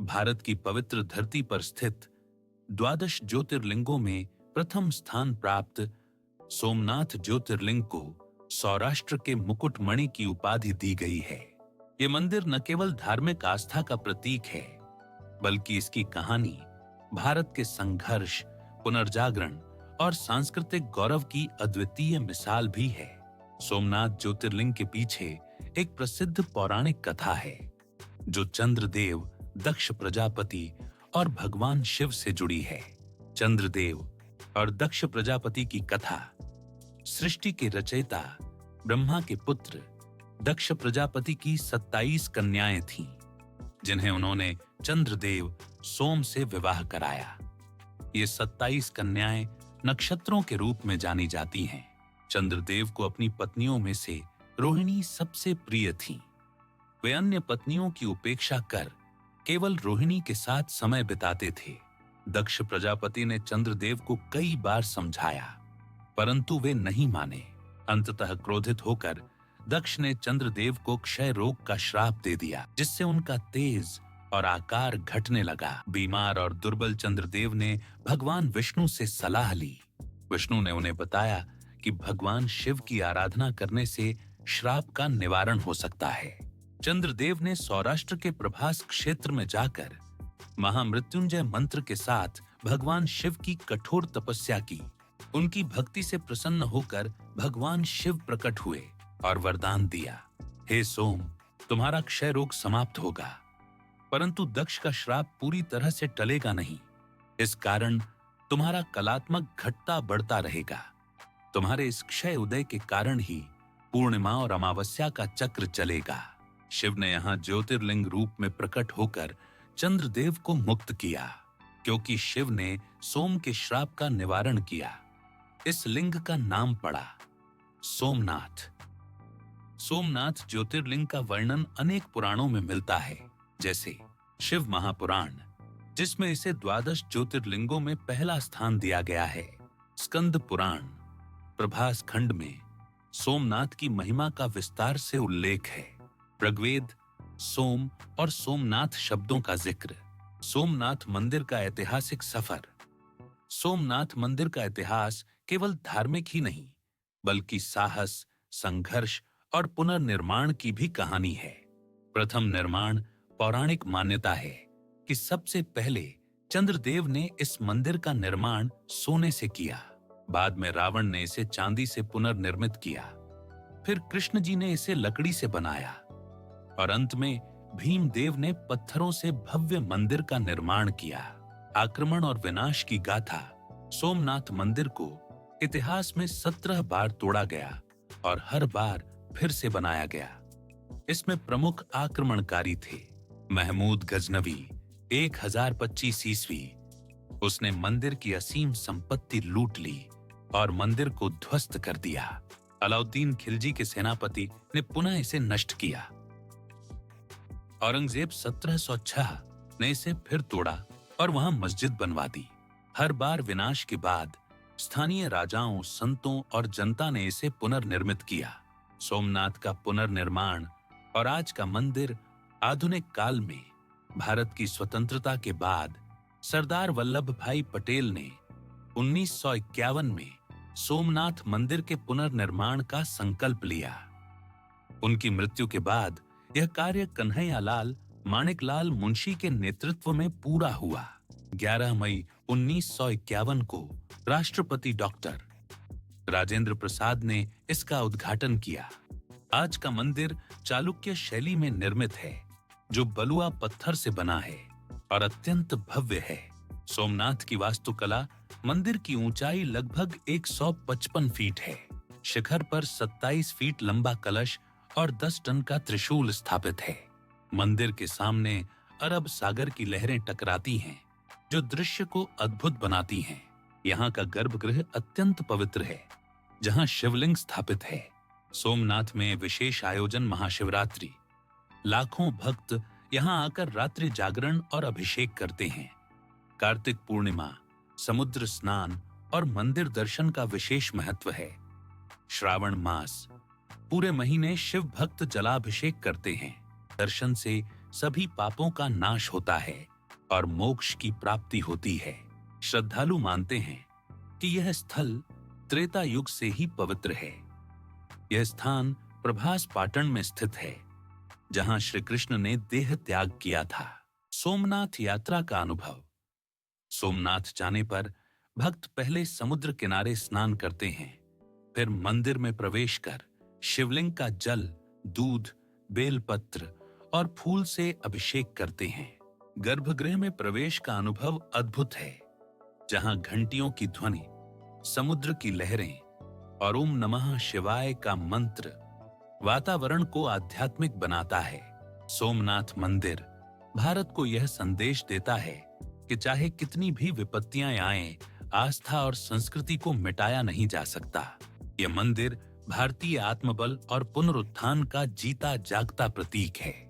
भारत की पवित्र धरती पर स्थित द्वादश ज्योतिर्लिंगों में प्रथम स्थान प्राप्त सोमनाथ ज्योतिर्लिंग को सौराष्ट्र के मुकुटमणि की उपाधि दी गई है। ये मंदिर न केवल धार्मिक आस्था का प्रतीक है, बल्कि इसकी कहानी भारत के संघर्ष, पुनर्जागरण और सांस्कृतिक गौरव की अद्वितीय मिसाल भी है। सोमनाथ ज्योतिर्लिंग के पीछे एक प्रसिद्ध पौराणिक कथा है, जो चंद्रदेव, दक्ष प्रजापति और भगवान शिव से जुड़ी है। चंद्रदेव और दक्ष प्रजापति की कथा सृष्टि के रचयिता ब्रह्मा के पुत्र दक्ष प्रजापति की 27 कन्याएं थीं, जिन्हें उन्होंने चंद्रदेव सोम से विवाह कराया। ये 27 कन्याएं नक्षत्रों के रूप में जानी जाती हैं। चंद्रदेव को अपनी पत्नियों में से रोहिणी सबसे प्रिय थी। वे अन्य पत्नियों की उपेक्षा कर केवल रोहिणी के साथ समय बिताते थे। दक्ष प्रजापति ने चंद्रदेव को कई बार समझाया, परंतु वे नहीं माने। अंततः क्रोधित होकर दक्ष ने चंद्रदेव को क्षय रोग का श्राप दे दिया, जिससे उनका तेज और आकार घटने लगा। बीमार और दुर्बल चंद्रदेव ने भगवान विष्णु से सलाह ली। विष्णु ने उन्हें बताया कि भगवान शिव की आराधना करने से श्राप का निवारण हो सकता है। चंद्रदेव ने सौराष्ट्र के प्रभास क्षेत्र में जाकर महामृत्युंजय मंत्र के साथ भगवान शिव की कठोर तपस्या की। उनकी भक्ति से प्रसन्न होकर भगवान शिव प्रकट हुए और वरदान दिया, हे सोम, तुम्हारा क्षय रोग समाप्त होगा, परंतु दक्ष का श्राप पूरी तरह से टलेगा नहीं। इस कारण तुम्हारा कलात्मक घटता बढ़ता रहेगा। तुम्हारे इस क्षय उदय के कारण ही पूर्णिमा और अमावस्या का चक्र चलेगा। शिव ने यहाँ ज्योतिर्लिंग रूप में प्रकट होकर चंद्रदेव को मुक्त किया, क्योंकि शिव ने सोम के श्राप का निवारण किया। इस लिंग का नाम पड़ा सोमनाथ। सोमनाथ ज्योतिर्लिंग का वर्णन अनेक पुराणों में मिलता है, जैसे शिव महापुराण, जिसमें इसे द्वादश ज्योतिर्लिंगों में पहला स्थान दिया गया है। स्कंद पुराण, प्रभास खंड में सोमनाथ की महिमा का विस्तार से उल्लेख है। ऋग्वेद सोम और सोमनाथ शब्दों का जिक्र। सोमनाथ मंदिर का ऐतिहासिक सफर। सोमनाथ मंदिर का इतिहास केवल धार्मिक ही नहीं, बल्कि साहस, संघर्ष और पुनर्निर्माण की भी कहानी है। प्रथम निर्माण पौराणिक मान्यता है कि सबसे पहले चंद्रदेव ने इस मंदिर का निर्माण सोने से किया। बाद में रावण ने इसे चांदी से पुनर्निर्मित किया। फिर कृष्ण जी ने इसे लकड़ी से बनाया और अंत में भीमदेव ने पत्थरों से भव्य मंदिर का निर्माण किया। आक्रमण और विनाश की गाथा सोमनाथ मंदिर को इतिहास में 17 बार तोड़ा गया और हर बार फिर से बनाया गया। इसमें प्रमुख आक्रमणकारी थे महमूद गजनवी 1025 ईस्वी। उसने मंदिर की असीम संपत्ति लूट ली और मंदिर को ध्वस्त कर दिया। अलाउद्दीन खिलजी के सेनापति ने पुनः इसे नष्ट किया। औरंगजेब 1706 ने इसे फिर तोड़ा और वहां मस्जिद बनवा दी। हर बार विनाश के बाद स्थानीय राजाओं, संतों और जनता ने इसे पुनर्निर्मित किया। सोमनाथ का पुनर्निर्माण और आज का मंदिर आधुनिक काल में भारत की स्वतंत्रता के बाद सरदार वल्लभ भाई पटेल ने 1951 में सोमनाथ मंदिर के पुनर्निर्माण का संकल्प लिया। उनकी मृत्यु के बाद यह कार्य कन्हैयालाल माणिकलाल मुंशी के नेतृत्व में पूरा हुआ। 11 मई 1951 को राष्ट्रपति डॉक्टर राजेंद्र प्रसाद ने इसका उद्घाटन किया। आज का मंदिर चालुक्य शैली में निर्मित है, जो बलुआ पत्थर से बना है और अत्यंत भव्य है। सोमनाथ की वास्तुकला मंदिर की ऊंचाई लगभग 155 फीट है। शिखर पर 27 फीट लंबा कलश और 10 टन का त्रिशूल स्थापित है। मंदिर के सामने अरब सागर की लहरें टकराती हैं, जो दृश्य को अद्भुत बनाती हैं। यहाँ का गर्भगृह अत्यंत पवित्र है, जहाँ शिवलिंग स्थापित है। सोमनाथ में विशेष आयोजन महाशिवरात्रि। लाखों भक्त यहाँ आकर रात्रि जागरण और अभिषेक करते हैं। कार्तिक पूर्णिमा, समुद्र स्नान और मंदिर दर्शन का विशेष महत्व है। श्रावण मास, पूरे महीने शिव भक्त जलाभिषेक करते हैं। दर्शन से सभी पापों का नाश होता है और मोक्ष की प्राप्ति होती है। श्रद्धालु मानते हैं कि यह स्थल त्रेता युग से ही पवित्र है। यह स्थान प्रभास पाटन में स्थित है, जहां श्री कृष्ण ने देह त्याग किया था। सोमनाथ यात्रा का अनुभव। सोमनाथ जाने पर भक्त पहले समुद्र किनारे स्नान करते हैं, फिर मंदिर में प्रवेश कर शिवलिंग का जल, दूध, बेलपत्र और फूल से अभिषेक करते हैं। गर्भगृह में प्रवेश का अनुभव अद्भुत है, जहां घंटियों की ध्वनि, समुद्र की लहरें और ओम नमः शिवाय का मंत्र वातावरण को आध्यात्मिक बनाता है। सोमनाथ मंदिर भारत को यह संदेश देता है कि चाहे कितनी भी विपत्तियां आएं, आस्था और संस्कृति को मिटाया नहीं जा सकता। यह मंदिर भारतीय आत्मबल और पुनरुत्थान का जीता जागता प्रतीक है।